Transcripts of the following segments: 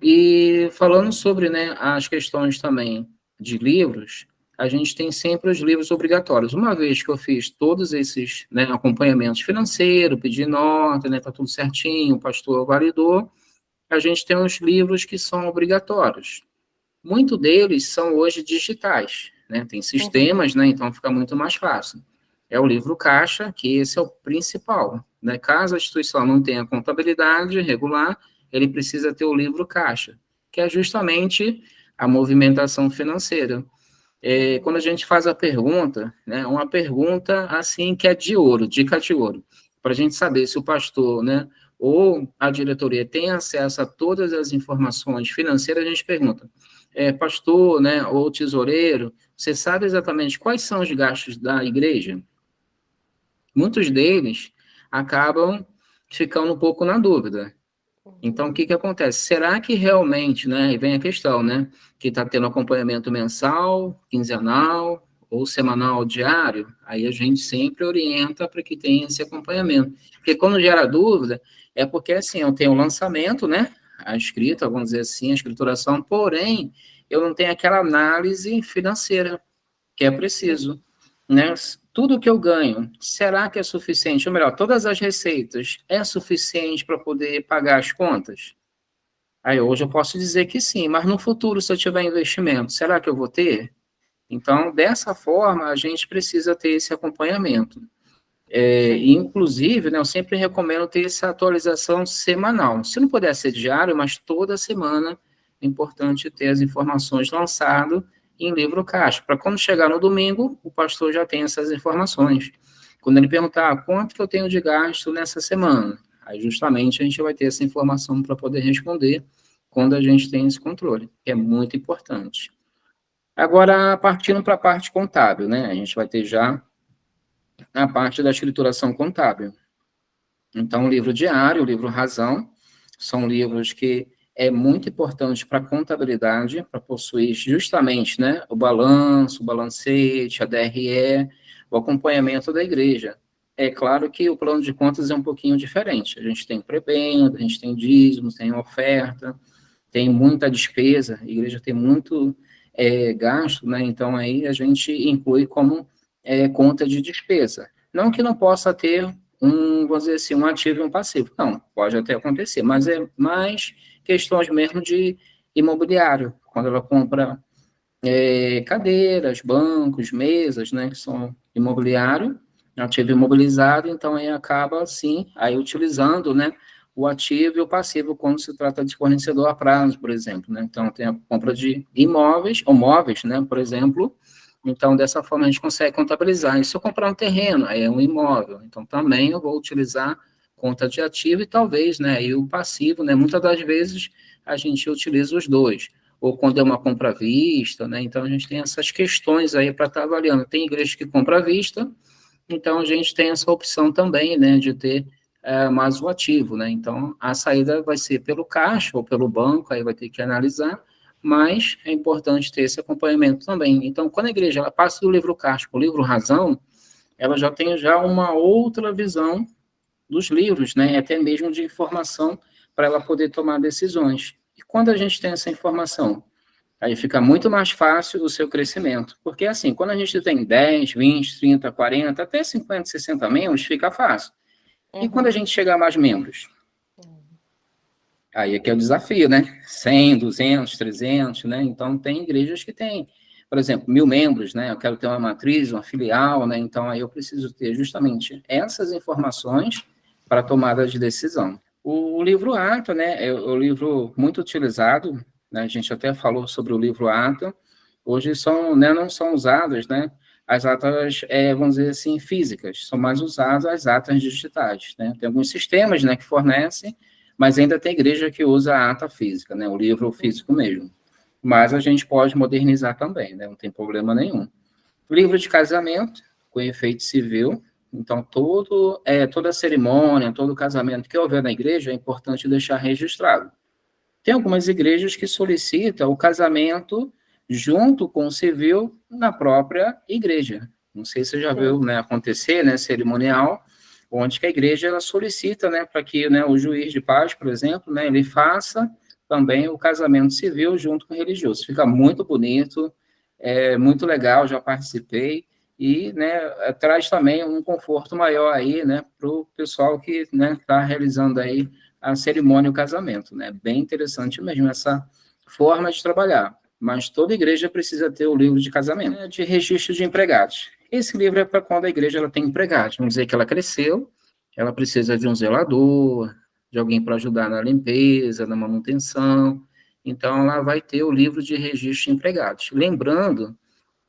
E falando sobre, né, as questões também de livros, a gente tem sempre os livros obrigatórios. Uma vez que eu fiz todos esses, né, acompanhamentos financeiros, pedi nota, né, tá tudo certinho, o pastor validou, a gente tem os livros que são obrigatórios. Muitos deles são hoje digitais, né? Tem sistemas, né? Então fica muito mais fácil. É o livro caixa, que esse é o principal, né? Caso a instituição não tenha contabilidade regular, ele precisa ter o livro caixa, que é justamente a movimentação financeira. Quando a gente faz a pergunta, né? Uma pergunta assim que é de ouro, dica de ouro, para a gente saber se o pastor, né? Ou a diretoria tem acesso a todas as informações financeiras, a gente pergunta: pastor, né, ou tesoureiro, você sabe exatamente quais são os gastos da igreja? Muitos deles acabam ficando um pouco na dúvida. Então, o que acontece? Será que realmente, né, e vem a questão, né, que está tendo acompanhamento mensal, quinzenal, ou semanal, diário? Aí a gente sempre orienta para que tenha esse acompanhamento. Porque quando gera dúvida, é porque, assim, eu tenho o lançamento, né, a escrita, vamos dizer assim, a escrituração, porém, eu não tenho aquela análise financeira que é preciso, né? Tudo que eu ganho, será que é suficiente? Ou melhor, todas as receitas, é suficiente para poder pagar as contas? Aí hoje eu posso dizer que sim, mas no futuro, se eu tiver investimento, será que eu vou ter? Então, dessa forma, a gente precisa ter esse acompanhamento. Inclusive, né, eu sempre recomendo ter essa atualização semanal. Se não puder ser diário, mas toda semana é importante ter as informações lançadas em livro caixa, para quando chegar no domingo, o pastor já tem essas informações. Quando ele perguntar quanto que eu tenho de gasto nessa semana, aí justamente a gente vai ter essa informação para poder responder quando a gente tem esse controle, que é muito importante. Agora, partindo para a parte contábil, né? A gente vai ter já a parte da escrituração contábil. Então, o livro diário, o livro razão, são livros que é muito importante para a contabilidade, para possuir justamente, né, o balanço, o balancete, a DRE, o acompanhamento da igreja. É claro que o plano de contas é um pouquinho diferente. A gente tem prebenda, a gente tem dízimos, tem oferta, tem muita despesa, a igreja tem muito gasto, né? Então aí a gente inclui como conta de despesa. Não que não possa ter vamos dizer assim, um ativo e um passivo. Não, pode até acontecer, mas é mais questões mesmo de imobiliário, quando ela compra cadeiras, bancos, mesas, né, que são imobiliário, ativo imobilizado, então aí acaba, assim, aí utilizando, né, o ativo e o passivo quando se trata de fornecedor a prazo, por exemplo, né, então tem a compra de imóveis, ou móveis, né, por exemplo, então dessa forma a gente consegue contabilizar, e se eu comprar um terreno, aí é um imóvel, então também eu vou utilizar conta de ativo e talvez, né, e o passivo, né, muitas das vezes a gente utiliza os dois, ou quando é uma compra à vista, né? Então a gente tem essas questões aí para estar avaliando. Tem igreja que compra à vista, então a gente tem essa opção também, né, de ter mais o ativo, né? Então a saída vai ser pelo caixa ou pelo banco, aí vai ter que analisar, mas é importante ter esse acompanhamento também. Então, quando a igreja ela passa do livro caixa para o livro razão, ela já tem já uma outra visão dos livros, né? Até mesmo de informação para ela poder tomar decisões. E quando a gente tem essa informação, aí fica muito mais fácil o seu crescimento. Porque, assim, quando a gente tem 10, 20, 30, 40, até 50, 60 membros, fica fácil. E quando a gente chegar a mais membros? Aí é que é o desafio, né? 100, 200, 300, né? Então, tem igrejas que têm, por exemplo, 1.000 membros, né? Eu quero ter uma matriz, uma filial, né? Então, aí eu preciso ter justamente essas informações para tomada de decisão. O livro Ata, né? É o livro muito utilizado, né? A gente até falou sobre o livro Ata. Hoje são, né, não são usadas, né? As atas, vamos dizer assim, físicas, são mais usadas as atas digitais, né? Tem alguns sistemas, né, que fornecem, mas ainda tem igreja que usa a ata física, né, o livro físico mesmo. Mas a gente pode modernizar também, né, não tem problema nenhum. Livro de casamento, com efeito civil, então toda a cerimônia, todo casamento que houver na igreja é importante deixar registrado. Tem algumas igrejas que solicitam o casamento junto com o civil na própria igreja. Não sei se você já viu, né, acontecer, né, cerimonial, onde que a igreja ela solicita, né, para que, né, o juiz de paz, por exemplo, né, ele faça também o casamento civil junto com o religioso. Fica muito bonito, é muito legal, já participei, e, né, traz também um conforto maior aí, né, para o pessoal que, né, está realizando aí a cerimônia e o casamento, né, bem interessante mesmo essa forma de trabalhar, mas toda igreja precisa ter o livro de casamento, né, de registro de empregados. Esse livro é para quando a igreja ela tem empregados, vamos dizer que ela cresceu, ela precisa de um zelador, de alguém para ajudar na limpeza, na manutenção, então ela vai ter o livro de registro de empregados. Lembrando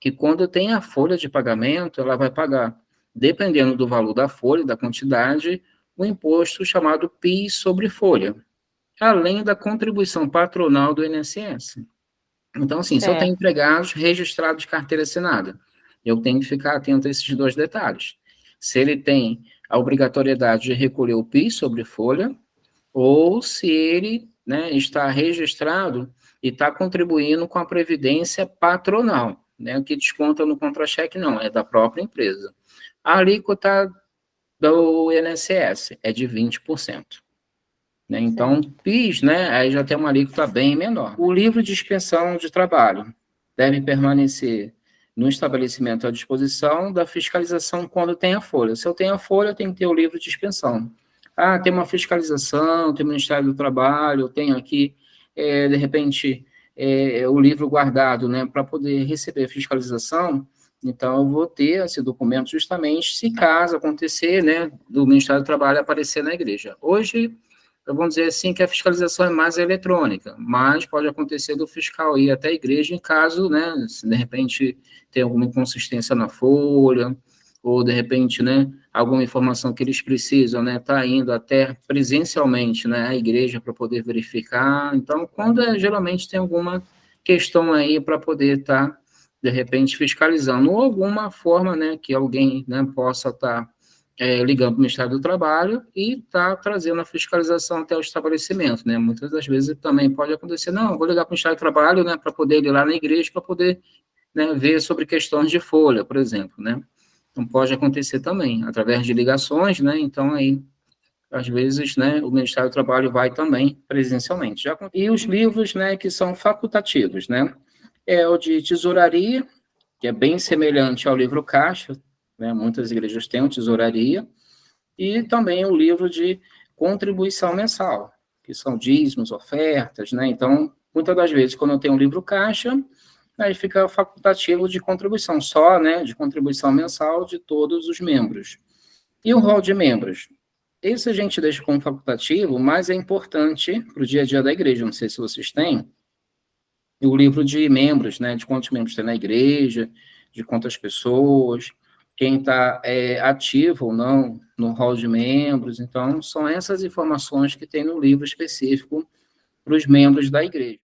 que quando tem a folha de pagamento, ela vai pagar, dependendo do valor da folha, da quantidade, o imposto chamado PIS sobre folha, além da contribuição patronal do INSS. Então, assim, se eu tenho Certo. empregados registrados de carteira assinada, eu tenho que ficar atento a esses dois detalhes. Se ele tem a obrigatoriedade de recolher o PIS sobre folha, ou se ele, né, está registrado e está contribuindo com a previdência patronal, né, o que desconta no contra-cheque não, é da própria empresa. A alíquota do INSS é de 20%. Né? Então, Certo. PIS, né, aí já tem uma alíquota bem menor. O livro de inspeção de trabalho deve permanecer no estabelecimento à disposição da fiscalização quando tem a folha. Se eu tenho a folha, eu tenho que ter o livro de inspeção. Ah, tem uma fiscalização, tem o Ministério do Trabalho, eu tenho aqui, de repente, o livro guardado, né, para poder receber fiscalização, então eu vou ter esse documento justamente se caso acontecer, né, do Ministério do Trabalho aparecer na igreja. Hoje, vamos dizer assim, que a fiscalização é mais eletrônica, mas pode acontecer do fiscal ir até a igreja em caso, né, se de repente tem alguma inconsistência na folha, ou de repente, né, alguma informação que eles precisam, né, tá indo até presencialmente, né, à igreja para poder verificar. Então, quando geralmente tem alguma questão aí para poder estar, de repente, fiscalizando, ou alguma forma, né, que alguém, né, possa estar ligando para o Ministério do Trabalho e está trazendo a fiscalização até o estabelecimento, né? Muitas das vezes também pode acontecer, não, vou ligar para o Ministério do Trabalho, né, para poder ir lá na igreja, para poder, né, ver sobre questões de folha, por exemplo, né? Então, pode acontecer também, através de ligações, né? Então, aí, às vezes, né, o Ministério do Trabalho vai também presencialmente. E os livros, né, que são facultativos, né? É o de tesouraria, que é bem semelhante ao livro caixa, né? Muitas igrejas têm tesouraria, e também o livro de contribuição mensal, que são dízimos, ofertas, né? Então, muitas das vezes, quando eu tenho um livro caixa, aí fica facultativo de contribuição, só, né, de contribuição mensal de todos os membros. E o rol de membros? Esse a gente deixa como facultativo, mas é importante para o dia a dia da igreja, não sei se vocês têm, o livro de membros, né, de quantos membros tem na igreja, de quantas pessoas, quem está ativo ou não no hall de membros. Então, são essas informações que tem no livro específico para os membros da igreja.